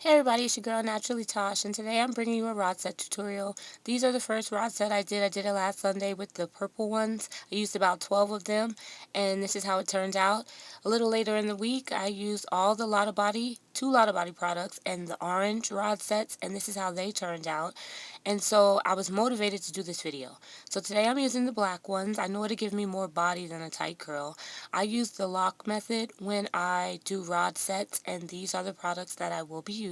Hey everybody, it's your girl Naturally Tosh, and today I'm bringing you a rod set tutorial. These are the first rod set I did. I did it last Sunday with the purple ones. I used about 12 of them, and this is how it turns out. A little later in the week, I used all the Lotta Body, two Lotta Body products, and the orange rod sets, and this is how they turned out. And so I was motivated to do this video. So today I'm using the black ones. I know it'll give me more body than a tight curl. I use the lock method when I do rod sets, and these are the products that I will be using.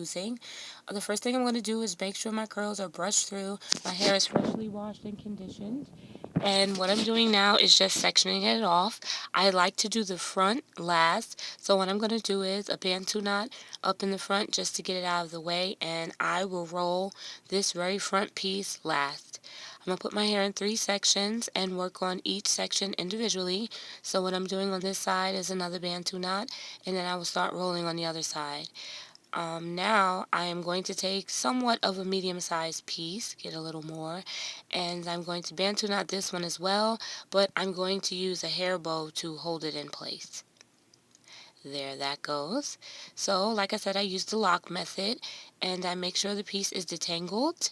The first thing I'm going to do is make sure my curls are brushed through, my hair is freshly washed and conditioned, and what I'm doing now is just sectioning it off. I like to do the front last, so what I'm going to do is a bantu knot up in the front just to get it out of the way, and I will roll this very front piece last. I'm going to put my hair in 3 sections and work on each section individually. So what I'm doing on this side is another bantu knot, and then I will start rolling on the other side. Now I am going to take somewhat of a medium-sized piece, get a little more, and I'm going to bantu knot this one as well, but I'm going to use a hair bow to hold it in place. There that goes. So, like I said, I use the lock method, and I make sure the piece is detangled.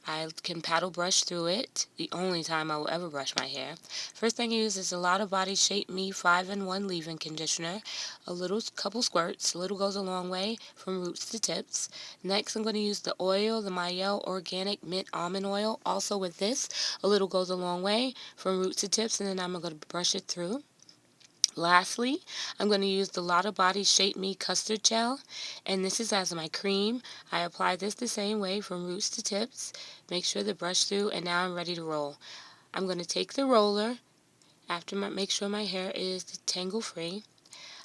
I can paddle brush through it, the only time I will ever brush my hair. First thing I use is a Lotta Body Shape Me 5-in-1 leave-in conditioner, a little couple squirts, a little goes a long way, from roots to tips. Next I'm going to use the oil, the Mielle Organic Mint Almond Oil, also with this, a little goes a long way, from roots to tips, and then I'm going to brush it through. Lastly, I'm going to use the Lotta Body Shape Me Custard Gel, and this is as my cream. I apply this the same way from roots to tips, make sure to brush through, and now I'm ready to roll. I'm going to take the roller, make sure my hair is tangle free.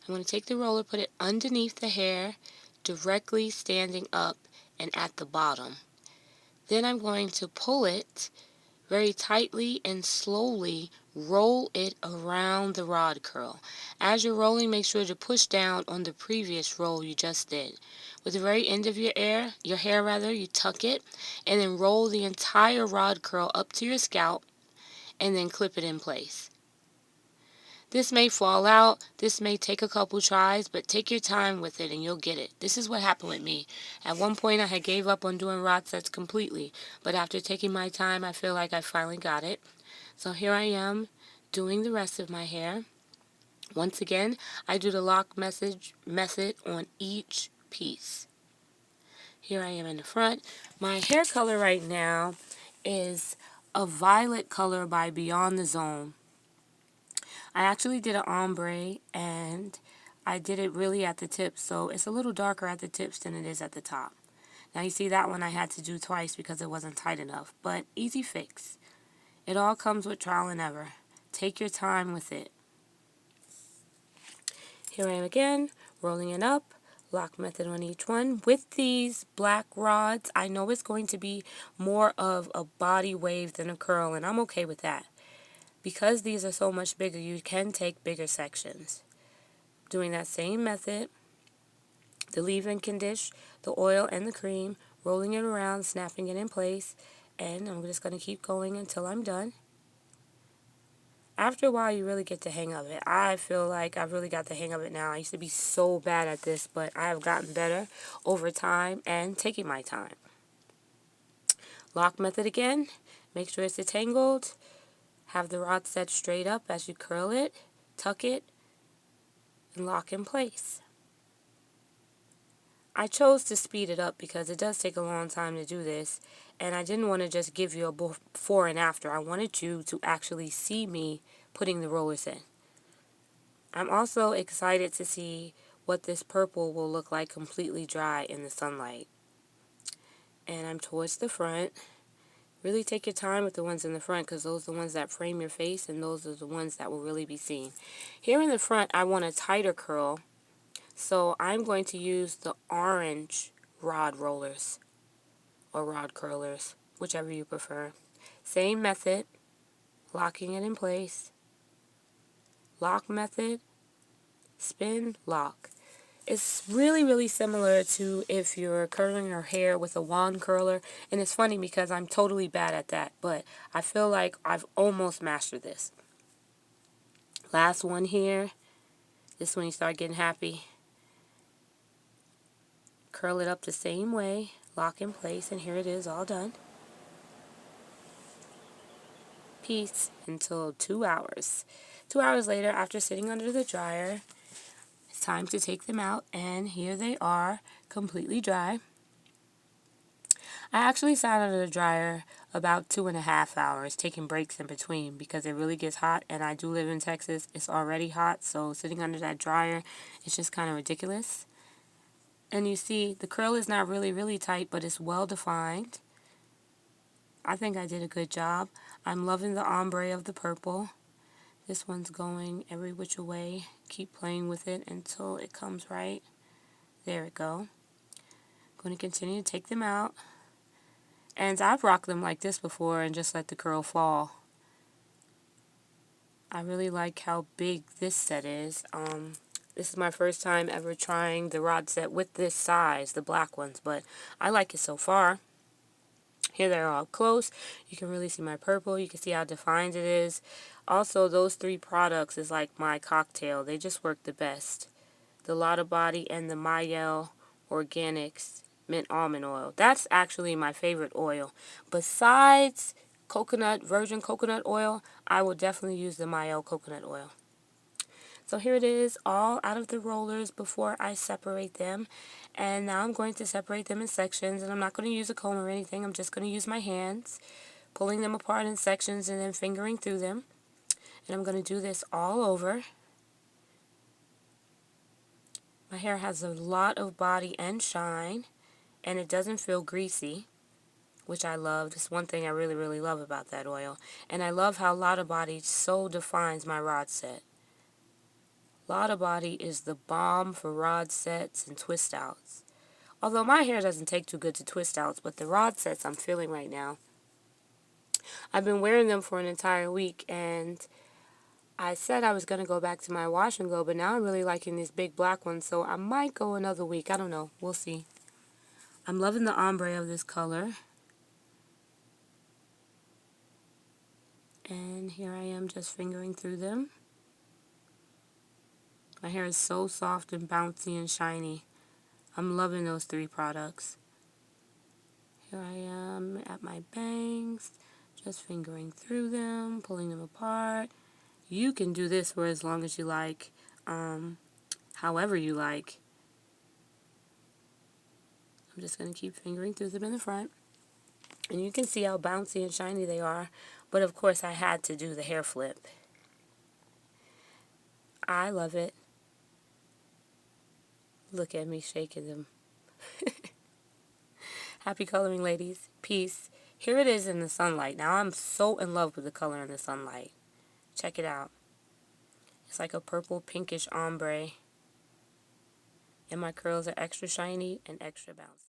I'm going to take the roller, put it underneath the hair, directly standing up and at the bottom. Then I'm going to pull it very tightly and slowly roll it around the rod curl. As you're rolling, make sure to push down on the previous roll you just did. With the very end of your hair, you tuck it and then roll the entire rod curl up to your scalp and then clip it in place. This may fall out, this may take a couple tries, but take your time with it and you'll get it. This is what happened with me. At one point I had gave up on doing rod sets completely, but after taking my time I feel like I finally got it. So here I am doing the rest of my hair. Once again, I do the lock method on each piece. Here I am in the front. My hair color right now is a violet color by Beyond the Zone. I actually did an ombre, and I did it really at the tips, so it's a little darker at the tips than it is at the top. Now you see that one I had to do twice because it wasn't tight enough, but easy fix. It all comes with trial and error. Take your time with it. Here I am again, rolling it up, lock method on each one. With these black rods, I know it's going to be more of a body wave than a curl, and I'm okay with that. Because these are so much bigger, you can take bigger sections. Doing that same method, the leave-in condition, the oil and the cream, rolling it around, snapping it in place, and I'm just going to keep going until I'm done. After a while, you really get the hang of it. I feel like I've really got the hang of it now. I used to be so bad at this, but I have gotten better over time and taking my time. Lock method again. Make sure it's detangled. Have the rod set straight up as you curl it, tuck it, and lock in place. I chose to speed it up because it does take a long time to do this, and I didn't want to just give you a before and after. I wanted you to actually see me putting the rollers in. I'm also excited to see what this purple will look like completely dry in the sunlight. And I'm towards the front. Really take your time with the ones in the front because those are the ones that frame your face and those are the ones that will really be seen. Here in the front, I want a tighter curl, so I'm going to use the orange rod rollers or rod curlers, whichever you prefer. Same method, locking it in place. Lock method, spin, lock. It's really, really similar to if you're curling your hair with a wand curler. And it's funny because I'm totally bad at that, but I feel like I've almost mastered this. Last one here. This is when you start getting happy. curl it up the same way, lock in place, and here it is all done. Peace until 2 hours. 2 hours later, after sitting under the dryer, it's time to take them out, and here they are, completely dry. I actually sat under the dryer about 2.5 hours, taking breaks in between because it really gets hot, and I do live in Texas. It's already hot, so sitting under that dryer, it's just kind of ridiculous. And you see, the curl is not really tight, but it's well defined. I think I did a good job. I'm loving the ombre of the purple. This one's going every which way. Keep playing with it until it comes right. There we go. Going to continue to take them out. And I've rocked them like this before and just let the curl fall. I really like how big this set is. This is my first time ever trying the rod set with this size, the black ones, but I like it so far. Here they're all close. You can really see my purple. You can see how defined it is. Also, those 3 products is like my cocktail. They just work the best. The Lotta Body and the Mielle Organics Mint Almond Oil. That's actually my favorite oil. Besides virgin coconut oil, I will definitely use the Mielle coconut oil. So here it is, all out of the rollers before I separate them. And now I'm going to separate them in sections, and I'm not going to use a comb or anything. I'm just going to use my hands, pulling them apart in sections and then fingering through them. And I'm going to do this all over. My hair has a lot of body and shine, and it doesn't feel greasy, which I love. It's one thing I really love about that oil. And I love how Lotta Body so defines my rod set. Lotta Body is the bomb for rod sets and twist outs. Although my hair doesn't take too good to twist outs, but the rod sets I'm feeling right now. I've been wearing them for an entire week, and I said I was going to go back to my wash and go, but now I'm really liking these big black ones, so I might go another week. I don't know. We'll see. I'm loving the ombre of this color. And here I am just fingering through them. My hair is so soft and bouncy and shiny. I'm loving those 3 products. Here I am at my bangs, just fingering through them, pulling them apart. You can do this for as long as you like, however you like. I'm just going to keep fingering through them in the front. And you can see how bouncy and shiny they are. But of course I had to do the hair flip. I love it. Look at me shaking them. Happy coloring, ladies. Peace. Here it is in the sunlight. Now I'm so in love with the color in the sunlight. Check it out. It's like a purple pinkish ombre. And my curls are extra shiny and extra bouncy.